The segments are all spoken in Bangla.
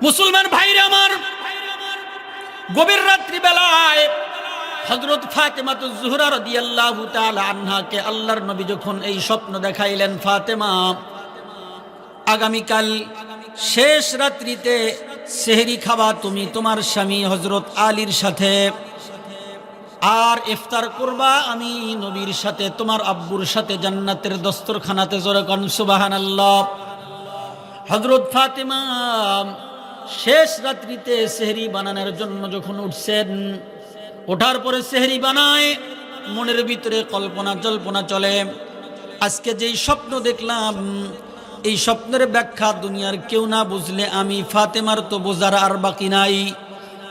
মুসলমান ভাইরা আমার, গভীর রাত্রি বেলায় হযরত ফাতেমাতুজ জোহরা রাদিয়াল্লাহু তাআলা আনহাকে আল্লাহর নবী যখন এই স্বপ্ন দেখাইলেন, ফাতেমা আগামীকাল শেষ রাত্রিতে সেহরি খাবা তুমি তোমার স্বামী হযরত আলীর সাথে, আর ইফতার করবা আমি নবীর সাথে, তোমার আব্বুর সাথে জান্নাতের দস্তরখানাতে। জোরে কোন সুবহানাল্লাহ। হযরত ফাতেমা শেষ রাত্রিতে সেহরি বানানোর জন্য যখন উঠছেন, ওঠার পরে সেহরি বানায়, মনের ভিতরে কল্পনা জল্পনা চলে, আজকে যেই স্বপ্ন দেখলাম এই স্বপ্নের ব্যাখ্যা দুনিয়ার কেউ না বুঝলে আমি ফাতেমার তো বোঝার আর বাকি নাই।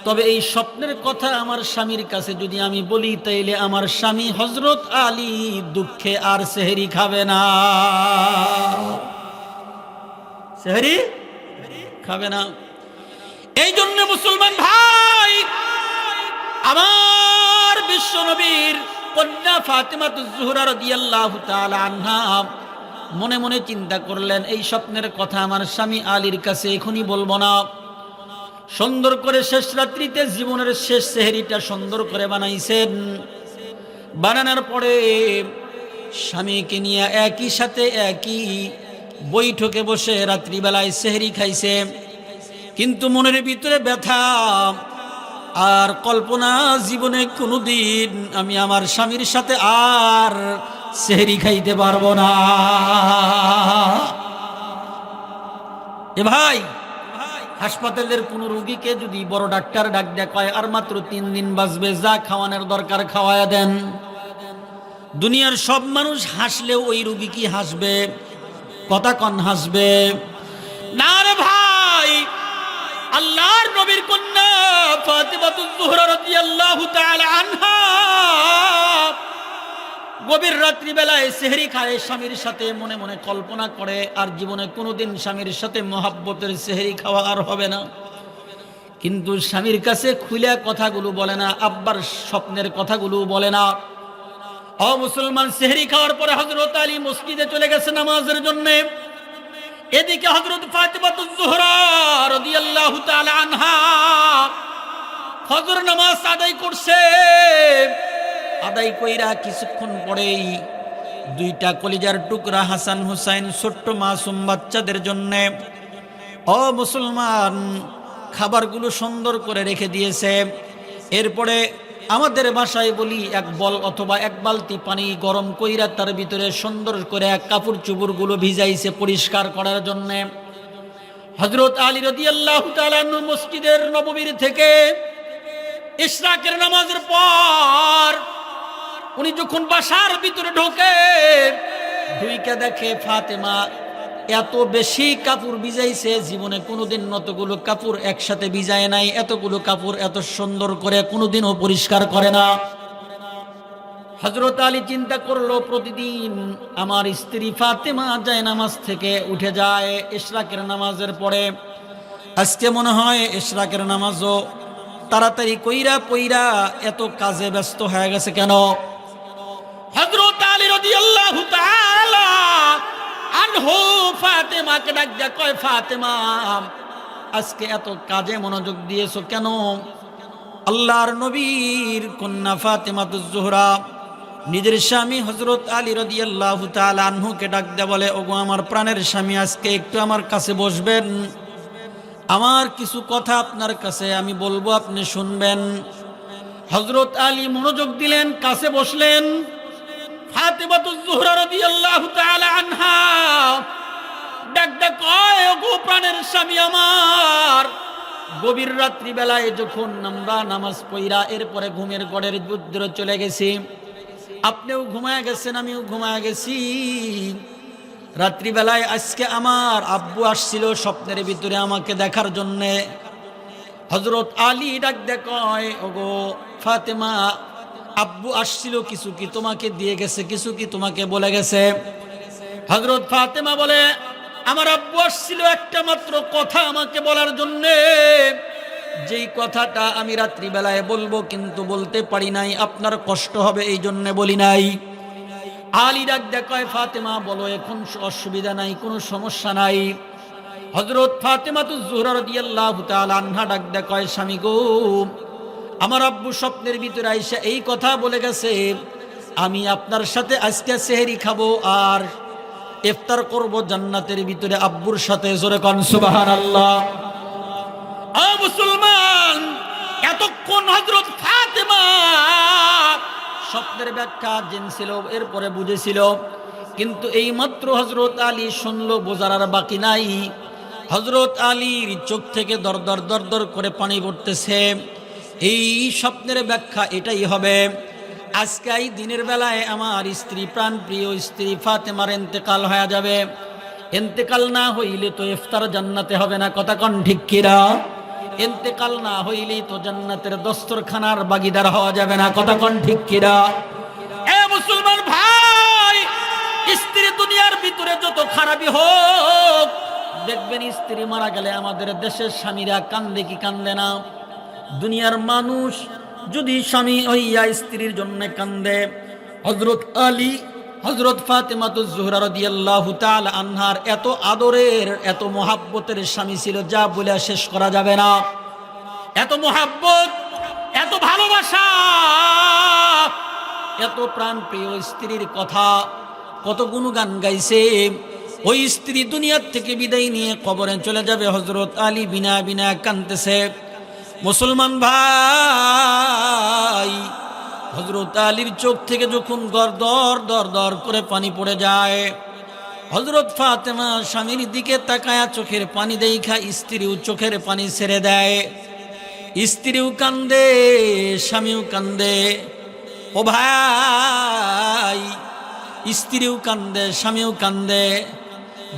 তবে এই স্বপ্নের কথা আমার স্বামীর কাছে যদি আমি বলি, তাইলে আমার স্বামী হযরত আলী দুঃখে আর সেহরি খাবে না, সেহরি খাবে না। এই জন্য মুসলমান ভাই, আমার বিশ্ব নবীর কন্যা ফাতেমাতুজ জোহরা রাদিয়াল্লাহু তাআলা আনহা মনে মনে চিন্তা করলেন, এই স্বপ্নের কথা আমার স্বামী আলীর কাছে এখনই বলবো না। সুন্দর করে শেষ রাত্রিতে জীবনের শেষ সেহরিটা সুন্দর করে বানাইছেন। বানানোর পরে স্বামীকে নিয়ে একই সাথে একই বৈঠকে বসে রাত্রিবেলায় সেহরি খাইছে, কিন্তু মনের ভিতরে ব্যথা আর কল্পনা, জীবনে কোনোদিন আমি আমার স্বামীর সাথে আর সেহরি খাইতে পারবো না। এ ভাই, হাসপাতালের কোন রোগীকে যদি বড় ডাক্তার ডাক দেয় আর মাত্র 3 দিন বাঁচবে, যা খাওয়ানোর দরকার খাওয়ায়া দেন। দুনিয়ার সব মানুষ হাসলেও ওই রোগী কি হাসবে? কথা কন হাসবে না রে ভাই। আল্লাহর নবীর কন্যা ফাতেমাতুজ জোহরা রাদিয়াল্লাহু তাআলা আনহা গভীর রাত্রি বেলায় সেহরি খায় স্বামীর সাথে, মনে মনে কল্পনা করে আর জীবনে কোনোদিন স্বামীর সাথে মহব্বতের সেহরি খাওয়া আর হবে না। কিন্তু স্বামীর কাছে খুলে কথাগুলো বলে না, আব্বার স্বপ্নের কথাগুলো বলে না। ও মুসলমান, সেহরি খাওয়ার পরে হযরত আলী মসজিদে চলে গেছে নামাজের জন্য। এদিকে হযরত ফাতেমাতুজ জোহরা রাদিয়াল্লাহু তাআলা আনহা ফজর নামাজ আদায় করছে। আদায় কইরা কিছুক্ষণ পরেই 2টা কলিজার টুকরা হাসান হুসাইন ছোট্ট মাসুম বাচ্চাদের জন্য ও মুসলমান খাবারগুলো সুন্দর করে রেখে দিয়েছে। এরপরে আমাদের ভাষায় বলি এক বল অথবা এক বালতি পানি গরম কইরা তার ভিতরে সুন্দর করে কাপড় চুপড়গুলো ভিজাইছে পরিষ্কার করার জন্য। হযরত আলী রাদিয়াল্লাহু তাআলা মসজিদের নববীর থেকে ইশরাকের নামাজের পর উনি যখন বাসার ভিতরে ঢোকে, ঢুইকে দেখে ফাতেমা এত বেশি কাপড় ভিজাইছে, জীবনে কোনোদিন অতগুলো কাপড় একসাথে ভিজায় নাই, এতগুলো কাপড় এত সুন্দর করে কোনোদিনও পরিষ্কার করে না। হযরত আলী চিন্তা করলো, প্রতিদিন আমার স্ত্রী ফাতেমা যায় নামাজ থেকে উঠে যায় ইশরাকের নামাজের পরে, আজকে মনে হয় ইশরাকের নামাজও তাড়াতাড়ি কইরা পইরা এত কাজে ব্যস্ত হয়ে গেছে কেন? হযরত আলী রাদিয়াল্লাহু তাআলা আনহু ফাতেমাকে ডাক দিয়া কয়, ফাতেমা আজকে এত কাজে মনোযোগ দিয়েছো কেন? আল্লাহর নবীর কন্যা ফাতেমাতুজ জোহরা নিজের স্বামী হযরত আলী রাদিয়াল্লাহু তাআলা আনহুকে ডাক দিয়া বলে, ওগো আমার প্রাণের স্বামী, আজকে একটু আমার কাছে বসবেন, আমার কিছু কথা আপনার কাছে আমি বলবো, আপনি শুনবেন। হযরত আলী মনোযোগ দিলেন, কাছে বসলেন। ফাতেমাতুজ জোহরা রাদিয়াল্লাহু তাআলা আনহা ডাক ডাক কয়, ওগো প্রাণের স্বামী আমার, গভীর রাত্রি বেলায় যখন আমরা নামাজ পড়া এরপরে ঘুমের গড়ের ভিতরে চলে গেছি, আপনিও ঘুমায় গেছেন, আমিও ঘুমায় গেছি। রাত্রিবেলায় আজকে আমার আব্বু আসছিল স্বপ্নের ভিতরে আমাকে দেখার জন্যে। হযরত আলী ডাক দেয় কয়, ওগো ফাতেমা, আব্বু আসছিল, কিছু কি তোমাকে দিয়ে গেছে, কিছু কি তোমাকে বলে গেছে? হযরত ফাতেমা বলে, আমার আব্বু আসছিল একটা মাত্র কথা আমাকে বলার জন্যে, যেই কথাটা আমি রাত্রিবেলায় বলবো কিন্তু বলতে পারি নাই, আপনার কষ্ট হবে এই জন্য বলি নাই। আলী ডাক দেয় কয়, ফাতেমা বলো, এখন অসুবিধা নাই, কোনো সমস্যা নাই। হযরত ফাতেমাতুজ জোহরা রাদিয়াল্লাহু তাআলা আনহা ডাক দেয়, কয় স্বামী গো, আমার আব্বু স্বপ্নের ভিতরে আইসা এই কথা বলে গেছে, আমি আপনার সাথে আজকে সেহরি খাবো আর ইফতার করব জান্নাতের ভিতরে আব্বুর সাথে। জোরে কোন সুবহানাল্লাহ। ও মুসলমান, এতক্ষণ হযরত ফাতেমা স্বপ্নের ব্যাখ্যা জেনেছিল, এরপরে বুঝেছিল, কিন্তু এই মাত্র হযরত আলী শুনলো, বোঝার আর বাকি নাই। হযরত আলীর চোখ থেকে দর দর দর দর করে পানি পড়তেছে। এই স্বপ্নের ব্যাখ্যা এটাই হবে, আজকে এই দিনের বেলায় আমার স্ত্রী, প্রাণ প্রিয় স্ত্রী ফাতেমার ইন্তেকাল হয়ে যাবে। ইন্তেকাল না হইলে তো ইফতার জান্নাতে হবে না, কথা কোন ঠিক কিনা? ইন্তেকাল না হইলে তো জান্নাতের দস্তরখানার বাগিদার হওয়া যাবে না, কথা কোন ঠিক কিনা? এ মুসলমান ভাই, স্ত্রী দুনিয়ার ভিতরে যত খারাপই হোক, দেখবেন স্ত্রী মারা গেলে আমাদের দেশের স্বামীরা কান্দে কি কান্দে না? দুনিয়ার মানুষ যদি স্বামী হইয়া স্ত্রীর জন্য কান্দে, হযরত আলী, হযরত ফাতেমাতুজ জোহরা রাদিয়াল্লাহু তাআলা আনহার এত আদরের, এত মোহাব্বতের স্বামী ছিল, যা বলে শেষ করা যাবে না। এত মোহাব্বত, এত ভালোবাসা, এত প্রাণ প্রিয় স্ত্রীর কথা কত গুণগান গাইছে। ওই স্ত্রী দুনিয়ার থেকে বিদায় নিয়ে কবরে চলে যাবে, হযরত আলী বিনা বিনা কাঁদতেছে। মুসলমান ভাই, হযরত আলীর চোখ থেকে যখন দর দর দর করে পানি পড়ে যায়, হযরত ফাতেমা স্বামীর দিকে তাকায়া চোখের পানি দেখা স্ত্রীও চোখের পানি ছেড়ে দেয়। স্ত্রীও কান্দে, স্বামীও কান্দে। ও ভাই, স্ত্রীও কান্দে, স্বামীও কান্দে।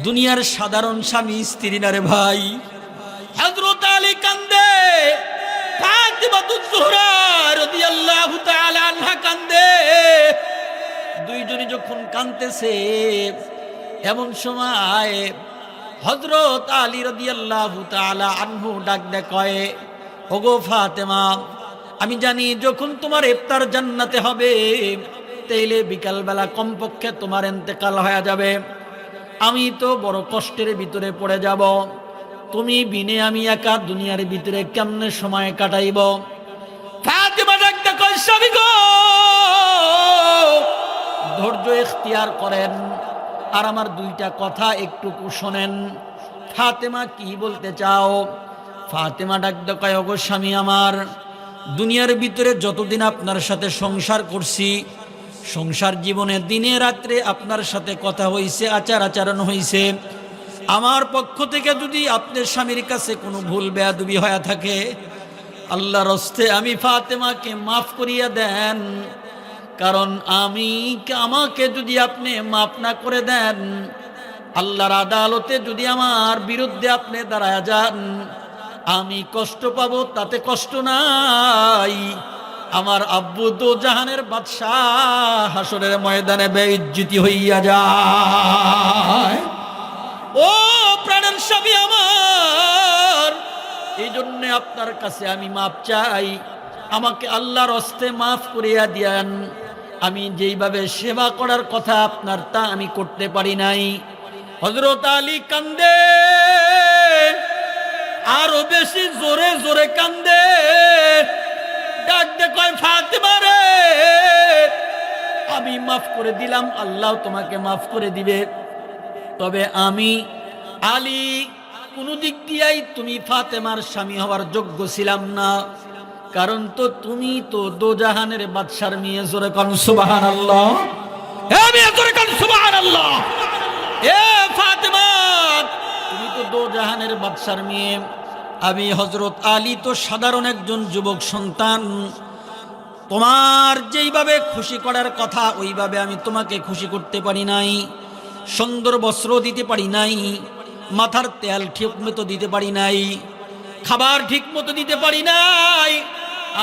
দুনিয়ার সাধারণ স্বামী স্ত্রী না রে ভাই। হযরত আলী কান্দে, ফাতেমাতুজ জোহরা রাদিয়াল্লাহু তাআলা আনহা কান্দে। দুইজনে যখন কাঁদতেছে, এমন সময় হযরত আলী রাদিয়াল্লাহু তাআলা আনহু ডাক দেয়, কয় ওগো ফাতেমা, আমি জানি যখন তোমার ইফতার জান্নাতে হবে, তাইলে বিকালবেলা কমপক্ষে তোমার ইন্তেকাল হয়ে যাবে। আমি তো বড় কষ্টের ভিতরে পড়ে যাব। তুমি বিনে আমি একা দুনিয়ার ভিতরে কেমনে সময় কাটাইব? ফাতেমা ডাকতে কয়, স্বামী গো, ধৈর্য ইখতিয়ার করেন আর আমার দুইটা কথা একটু শোনেন। ফাতেমা কি বলতে চাও? ফাতেমা ডাকতে কয়, ওগো স্বামী আমার, দুনিয়ার ভিতরে যতদিন আপনার সাথে সংসার করছি, সংসার জীবনে দিনে রাত্রে আপনার সাথে কথা হইছে, আচার আচরণ হইছে, আমার পক্ষ থেকে যদি আপনার স্বামীর কাছে কোনো ভুল বেয়াদবি হয়ে থাকে, আল্লাহর হস্তে আমি ফাতেমাকে মাফ করিয়া দেন। কারণ আমাকে যদি আপনি মাফ না করে দেন, আল্লাহর আদালতে যদি আমার বিরুদ্ধে আপনি দাঁড়ায়া যান, আমি কষ্ট পাবো, তাতে কষ্ট নাই। আমার আব্বু দো জাহানের বাদশাহ হাসরের ময়দানে বেইজ্জতি হইয়া যায়। ও প্রাণের স্বামী আমার, এই জন্য আপনার কাছে আমি মাপ চাই, আমাকে আল্লাহর হস্তে মাফ করিয়া দিয়ান। আমি যেইভাবে সেবা করার কথা আপনার, তা আমি করতে পারি নাই। হযরত আলী কান্দে, আরো বেশি জোরে জোরে কান্দে। ডাক দে কয়, ফাতেমা রে, আমি মাফ করে দিলাম, আল্লাহ তোমাকে মাফ করে দিবে। তবে আমি আলী কোন দিক দিয়াই তুমি ফাতেমার স্বামী হওয়ার যোগ্য ছিলাম না। কারণ তো তুমি তো দোজাহানের বাদশার মেয়ে। জোরে কোন সুবহানাল্লাহ। হে মেয়ে, জোরে কোন সুবহানাল্লাহ। এ ফাতেমা, তুমি তো দোজাহানের বাদশার মেয়ে। আমি হযরত আলী তো সাধারণ একজন যুবক সন্তান। তোমার যেইভাবে খুশি করার কথা, ওইভাবে আমি তোমাকে খুশি করতে পারি নাই। সুন্দর বস্ত্র দিতে পারি নাই, মাথার তেল ঠিক মতো দিতে পারি নাই, খাবার ঠিক মতো দিতে পারি নাই।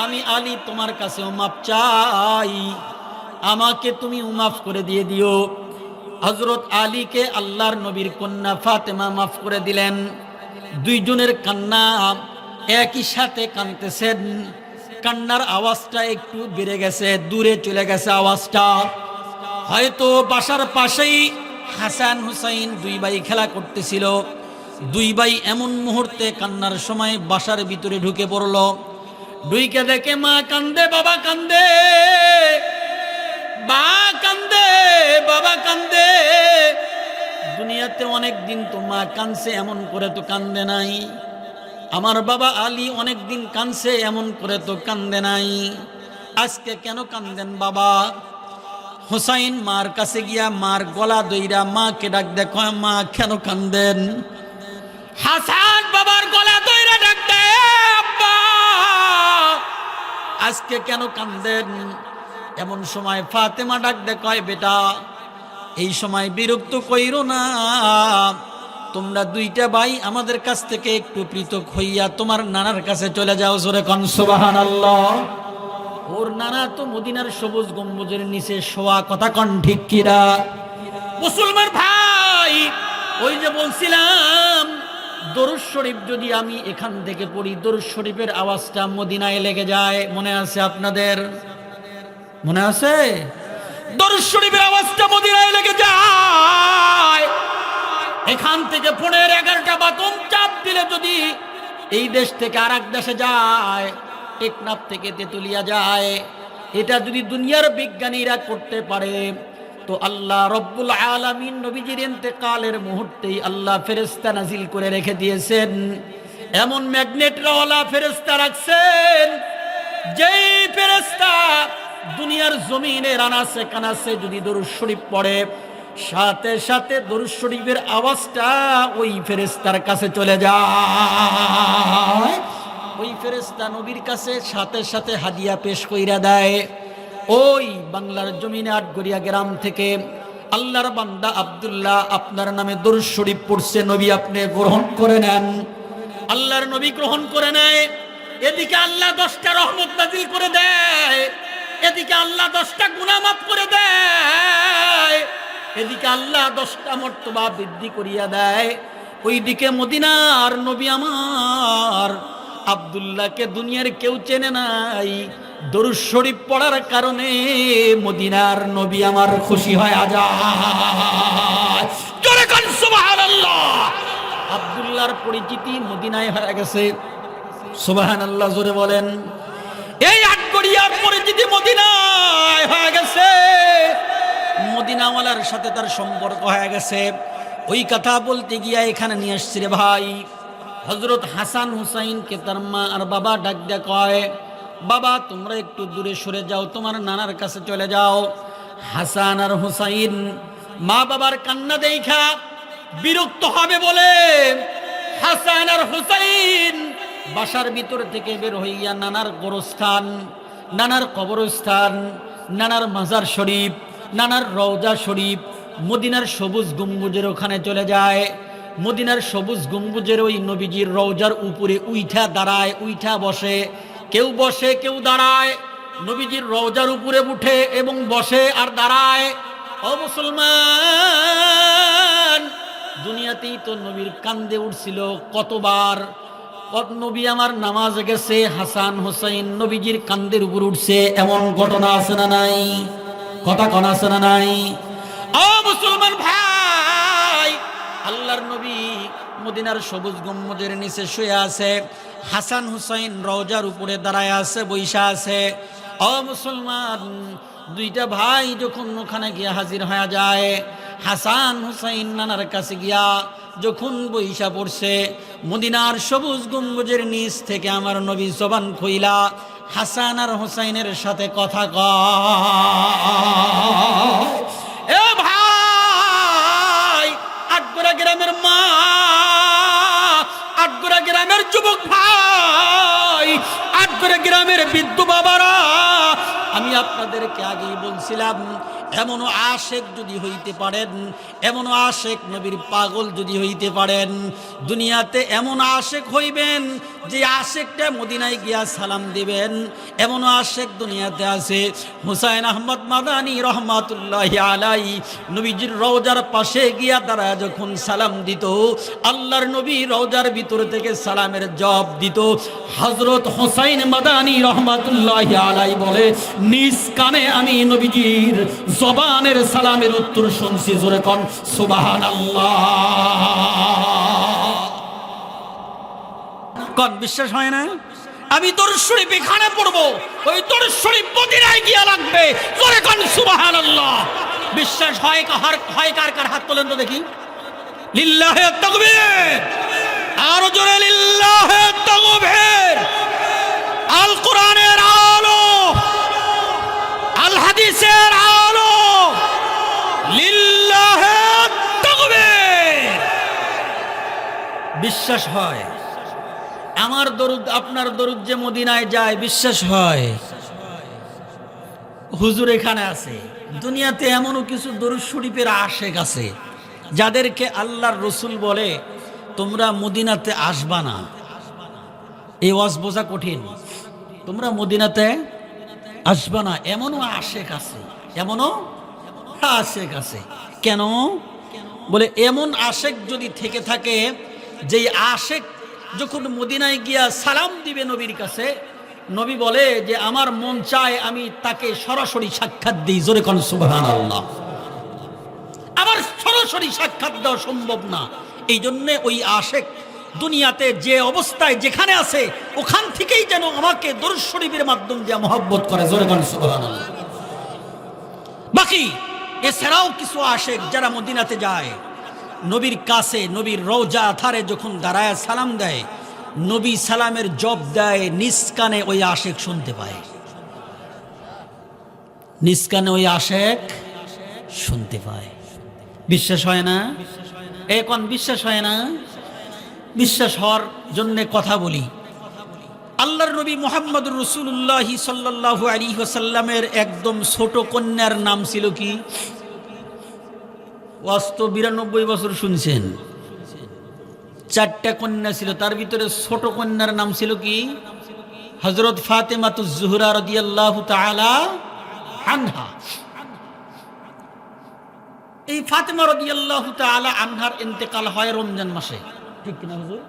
আমি আলী তোমার কাছেও মাপ চাই, আমাকে তুমি মাফ করে দিয়ে দিও। হযরত আলীকে আল্লাহর নবীর কন্যা ফাতেমা মাফ করে দিলেন। দুইজনের কান্না একই সাথে কাঁদতেছেন। কান্নার আওয়াজটা একটু বেড়ে গেছে, দূরে চলে গেছে আওয়াজটা। হয়তো বাসার পাশেই হাসান হুসাইন দুই ভাই খেলা করতেছিল। দুই ভাই এমন মুহূর্তে কান্নার সময় বাসার ভিতরে ঢুকে পড়ল। ঢুকে দেখে মা কান্দে, বাবা কান্দে, মা কান্দে, বাবা কান্দে। দুনিয়াতে অনেক দিন তো মা কানছে, এমন করে তো কান্দে নাই। আমার বাবা আলী অনেক দিন কানছে, এমন করে তো কান্দে নাই। আজকে কেন কান্দেন বাবা? হুসাইন মার কাছে গিয়া মার গলা দইরা মাকে ডাক দেখো, মা কেন কান্দেন? হাসান বাবার গলা দইরা ডাক দেয়, আব্বা আজকে কেন কান্দেন? এমন সময় ফাতেমা ডাক দেখো, বেটা এই সময় বিরক্ত কইরো না, তোমরা দুইটা ভাই আমাদের কাছ থেকে একটু পৃথক হইয়া তোমার নানার কাছে চলে যাও। জোরে কোন সুবহানাল্লাহ। ওর নানা তো মদিনার সবুজ গম্বুজের নিচে শোয়া, কথা কন ঠিক কিরা? মুসলমান ভাই, ওই যে বলছিলাম দরুদ শরীফ যদি আমি এখান থেকে পড়ি, দরুদ শরীফের আওয়াজটা মদিনায় লেগে যায়। মনে আছে আপনাদের? মনে আছে? দরুদ শরীফের আওয়াজটা মদিনায় লেগে যায়। এখান থেকে 11টা বাতম চাপ দিলে যদি এই দেশ থেকে আর এক দেশে যায়, টেকনাফ থেকে তেতুলিয়া যায়, এটা যদি দুনিয়ার বিজ্ঞানীরা করতে পারে, তো আল্লাহ রব্বুল আলামিন নবীজির ইন্তেকালের মুহূর্তেই আল্লাহ ফেরেশতা নাজিল করে রেখে দিয়েছেন। এমন ম্যাগনেটওয়ালা ফেরেশতা রাখছেন, যেই ফেরেশতা দুনিয়ার জমিনের আনাচে কানাচে যদি দরুদ শরীফ পড়ে, সাথে সাথে দরুদ শরীফের আওয়াজটা ওই ফেরেশতার কাছে চলে যায়। ওই ফেরেশতা নবীর কাছে সাথে সাথে হাদিয়া পেশ কইরা দেয়। ওই বাংলার জমিনে আটগড়িয়া গ্রাম থেকে আল্লাহর বান্দা আব্দুল্লাহ আপনার নামে দরুদ শরীফ পড়ছে, নবী আপনি গ্রহণ করে নেন। আল্লাহর নবী গ্রহণ করে নেয়। এদিকে আল্লাহ 10টা রহমত নাজিল করে দেয়, এদিকে আল্লাহ 10টা গুনাহ মাফ করে দেয়, এদিকে আল্লাহ 10টা মর্তবা বৃদ্ধি করিয়া দেয়। ওইদিকে মদিনার নবী আমার আব্দুল্লাহকে দুনিয়ার কেউ চেনে নাই, দরুদ শরীফ পড়ার কারণে মদিনার নবী আমার খুশি হয়ে যায়। জোরে কোন সুবহানাল্লাহ। আব্দুল্লাহর পরিচিতি মদিনায় হয়ে গেছে। সুবহানাল্লাহ জোরে বলেন। এই আটগড়িয়ার পরিচিতি মদিনায় হয়ে গেছে, মদিনাওয়ালার সাথে তার সম্পর্ক হয়ে গেছে। ওই কথা বলতে গিয়া এখানে নিয়ে আসছি রে ভাই। হযরত হাসান হুসাইনকে তার মা আর বাবা ডাক দেয়া কয়, বাবা তোমরা একটু দূরে সরে যাও, তোমার নানার কাছে চলে যাও। হাসান আর হুসাইন মা বাবার কান্না দেখা বিরক্ত হবে বলে হাসান আর হুসাইন বাসার ভিতর থেকে বের হইয়া নানার গোরস্থান, নানার কবরস্থান, নানার মাজার শরীফ, নানার রওজা শরীফ, মদিনার সবুজ গম্বুজের ওখানে চলে যায়। মদিনার সবুজ গম্বুজের ওই নবীজির রওজার উপরে উইঠা দাঁড়ায়, উইঠা বসে, কেউ বসে কেউ দাঁড়ায়। নবীজির রওজার উপরে উঠে এবং বসে আর দাঁড়ায়। ও মুসলমান, দুনিয়াতেই তো নবীর কান্দে উঠছিল কতবার। কত নবী আমার নামাজ গেছে, হাসান হুসাইন নবীজির কান্দের উপর উঠছে, এমন ঘটনা আছে না নাই? কথা কোন আছে না নাই? ও মুসলমান ভাই, আল্লাহর নবী মদিনার সবুজ গম্বুজের নিচে শুয়ে আছে, হাসান হুসাইন রওজার উপরে দাঁড়ায় আছে, বৈশা আছে। ও মুসলমান, দুইটা ভাই যখন ওখানে গিয়া হাজির হয়ে যায়, হাসান হুসাইন নানার কাছে গিয়া যখন বৈশা পড়ছে, মদিনার সবুজ গম্বুজের নিচ থেকে আমার নবী জবান খুইলা হাসান আর হুসাইনের সাথে কথা কয়। এ ভাই, আটগড়া গ্রামের মা, আটগড়া গ্রামের যুবক ভাই, আটগড়া গ্রামের বৃদ্ধ বাবারা, আমি আপনাদেরকে আগেই বলছিলাম, এমন আশেক যদি হইতে পারেন, এমন আশেক নবীর পাগল যদি হইতে পারেন, দুনিয়াতে এমন আশেক হইবেন যে আশেকটা মদিনায় গিয়া সালাম দিবেন, এমন আশেক দুনিয়াতে আছে। হুসাইন আহমদ মাদানী রহমাতুল্লাহি আলাইহি নবীজির রওজার পাশে গিয়া দাঁড়ায় যখন সালাম দিত, আল্লাহর নবী রওজার ভিতর থেকে সালামের জবাব দিত। হযরত হুসাইন মাদানী রহমাতুল্লাহি আলাইহি বলে, নিজ কানে আমি নবীজির জবানের সালামের উত্তর শুনছি। জোরে কোন সুবহানাল্লাহ। কোন বিশ্বাস হয় না? আমি দরুদ শরীফ এখানে পড়বো, ওই দরুদ শরীফ মদিনায় গিয়া লাগবে। জোরে কোন সুবহানাল্লাহ। বিশ্বাস হয় কার কার? হাত তোলেন তো দেখি। লিল্লাহে তাকবীর, আরো জোরে লিল্লাহে তাকবীর। আল কোরআনের আলো, আল হাদিসের আলো, লিল্লাহে তাকবীর। বিশ্বাস হয় আমার দরুদ আপনার দরুদ যে মদিনায় যায়, বিশ্বাস হয়। হুজুর এখানে আছে। দুনিয়াতে এমনও কিছু দরুদ শরীফের আশেক আছে যাদেরকে আল্লাহর রসুল বলে তোমরা মদিনাতে আসবা না। এই ওয়াজ বোঝা কঠিন, তোমরা মদিনাতে আসবা না। এমনও আশেক আছে, এমনও আশেক আছে। কেন বলে, এমন আশেক যদি থেকে থাকে, যেই আশেক যখন মদিনায় গিয়া সালাম দিবে নবীর কাছে, নবী বলে যে আমার মন চায় আমি তাকে সরাসরি সাক্ষাৎ দিই। জোরে কোন সুবহানাল্লাহ। আমার সরাসরি সাক্ষাৎ দেওয়া সম্ভব না, এই জন্য ওই আশেক দুনিয়াতে যে অবস্থায় যেখানে আছে ওখান থেকেই যেন আমাকে দরুদ শরীফের মাধ্যম দিয়ে মহব্বত করে। জোরে কোন সুবহানাল্লাহ। বাকি এছাড়াও কিছু আশেক যারা মদিনাতে যায়, নবীর কাছে নবীর রওজা ধারে যখন দাঁড়ায় সালাম দেয়, নবী সালামের জব দেয়, নিজ কানে ওই আশেক শুনতে পায়। নিজ কানে ওই আশেক শুনতে পায়। বিশ্বাস হয় না? এখন বিশ্বাস হয় না? বিশ্বাস হওয়ার জন্য কথা বলি। আল্লাহর নবী মুহাম্মদুর রাসূলুল্লাহ সাল্লাল্লাহু আলাইহি ওয়াসাল্লামের একদম ছোট কন্যার নাম ছিল কি? 92 বছর শুনছেন, 4টা কন্যা ছিল, তার ভিতরে ছোট কন্যার নাম ছিল কি? হযরত ফাতেমাতুজ জোহরা রাদিয়াল্লাহু তাআলা আনহা। এই ফাতেমা রাদিয়াল্লাহু তাআলা আনহার ইন্তেকাল হয় রমজান মাসে, ঠিক কিনা হুজুর?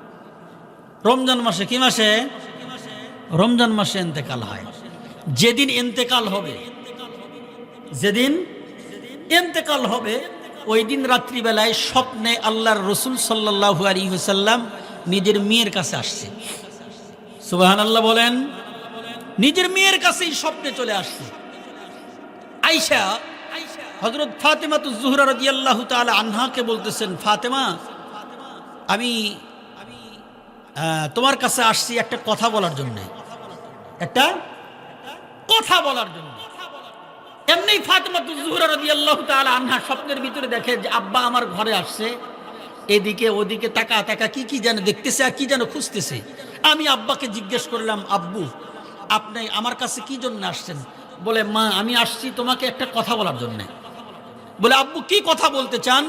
রমজান মাসে। কি মাসে? রমজান মাসে ইন্তেকাল হয়। যেদিন ইন্তেকাল হবে, যেদিন ইন্তেকাল হবে, ওই দিন রাত্রিবেলায় স্বপ্নে আল্লাহর রসুল সাল্লাল্লাহু আলাইহি ওয়াসাল্লাম নিজের মেয়ের কাছে আসছে। সুবহানাল্লাহ বলেন। নিজের মেয়ের কাছেই স্বপ্নে চলে আসছে। আয়েশা হযরত ফাতেমাতুজ জোহরা রাদিয়াল্লাহু তাআলা আনহাকে বলতেছেন, ফাতেমা, আমি তোমার কাছে আসছি একটা কথা বলার জন্য, একটা কথা বলার জন্য। এমনি ফাতেমাতুজ জোহরা রাদিয়াল্লাহু তাআলা আনহা স্বপ্নের ভিতরে দেখে যে আব্বা আমার ঘরে আসছে, এদিকে ওদিকে তাকা তাকা কি যেন দেখতেছে আর কি যেন খুঁজতেছে। আমি আব্বাকে জিজ্ঞেস করলাম, আব্বু আপনি আমার কাছে কি জন্য আসছেন? বলে, মা আমি আসছি তোমাকে একটা কথা বলার জন্য। বলে, আব্বু কি কথা বলতে চান?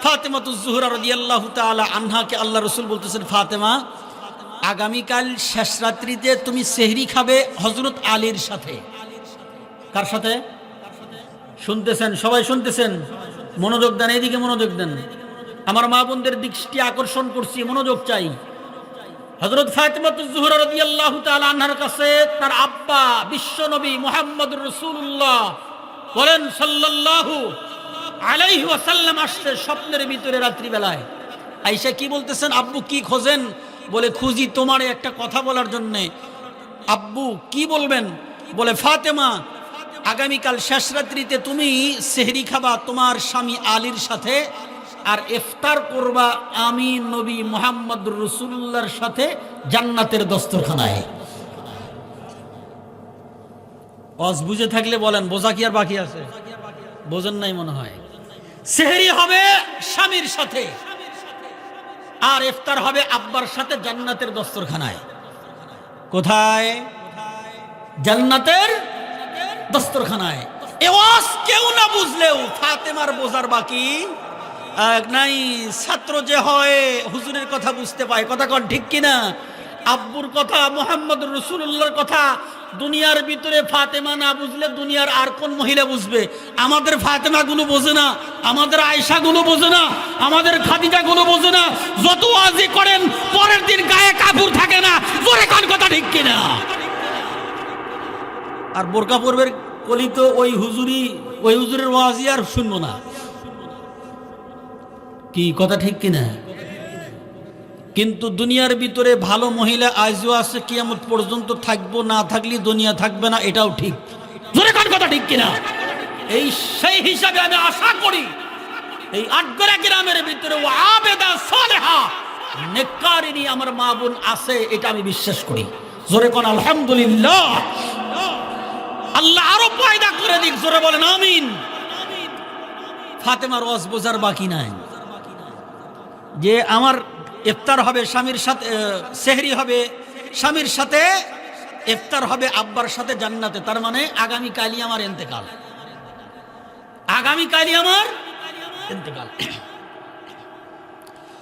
ফাতেমাতুজ জোহরা রাদিয়াল্লাহু তাআলা আনহাকে আল্লাহ রাসূল বলতেছেন, ফাতেমা, আগামীকাল শেষ রাত্রিতে তুমি সেহরি খাবে হযরত আলীর সাথে। কার সাথে? শুনতেছেন? সবাই শুনতেছেন? মনোযোগ দেন, এইদিকে মনোযোগ দেন। আমার মা বোনদের দৃষ্টি আকর্ষণ করছি, মনোযোগ চাই। হযরত ফাতেমাতুজ জোহরা রাদিয়াল্লাহু তাআলা আনহার কাছে তার আব্বা বিশ্বনবী মুহাম্মদুর রাসূলুল্লাহ বলেন সাল্লাল্লাহু আলাইহি ওয়াসাল্লাম আসছে স্বপ্নের ভিতরে রাত্রিবেলায়। আয়েশা কি বলতেছেন, আব্বু কি খোঁজেন? বলে, খুঁজি তোমার একটা কথা বলার জন্যে। আব্বু কি বলবেন? বলে, ফাতেমা, আগামীকাল শেষ রাত্রিতে তুমি সেহরি খাবা তোমার স্বামী আলীর সাথে, আর ইফতার করবা আমি নবী মুহাম্মদুর রাসূলুল্লাহর সাথে জান্নাতের দস্তরখানায়। ওয়াজ বুঝে থাকলে বলেন, বোঝা কি আর বাকি আছে? বোঝেন নাই মনে হয়। সেহরি হবে স্বামীর সাথে আর ইফতার হবে আব্বার সাথে জান্নাতের দস্তরখানায়। কোথায়? জান্নাতের দস্তরখানায়। এ ওয়াজ কেউ না বুঝলেও ফাতেমার বোঝার বাকি নাই। ছাত্র যে হয় হুজুরের কথা বুঝতে পায়, কথা কোন ঠিক কিনা? আব্বুর কথা, মুহাম্মদুর রাসূলুল্লাহর কথা দুনিয়ার ভিতরে ফাতেমা না বুঝলে দুনিয়ার আর কোন মহিলা বুঝবে? আমাদের ফাতেমা গুলো বোঝে না, আমাদের আয়েশা গুলো বোঝে না, আমাদের খাদিজা গুলো বোঝে না। যত ওয়াজি করেন পরের দিন গায়ে কাপড় থাকে না। জোরে কোন কথা ঠিক কিনা? আর বোরকা পরবের কলি তো ওই হুজুরের ওয়াজি আর শুনবো না। কি কথা ঠিক কিনা? কিন্তু দুনিয়ার ভিতরে ভালো মহিলা আজও আছে, কিয়ামত পর্যন্ত থাকবো, না থাকলে দুনিয়া থাকবে না, এটাও ঠিক। জোরে কোন কথা ঠিক কিনা? এই সেই হিসাবে আমি আশা করি এই আটগড়া গ্রামের ভিতরে ও আবেদা সালেহা নেককারিনী আমার মা বোন আছে, এটা আমি বিশ্বাস করি। জোরে কোন আলহামদুলিল্লাহ। আল্লাহ আরো পয়দা করে দিক, জোরে বলেন আমিন। ফাতেমার ওয়াজ বোঝার বাকি নাই যে আমার ইফতার হবে স্বামীর সাথে, সেহরি হবে স্বামীর সাথে, ইফতার হবে আব্বার সাথে জান্নাতে। তার মানে আগামী কালই আমার ইন্তেকাল, আগামী কালই আমার ইন্তেকাল।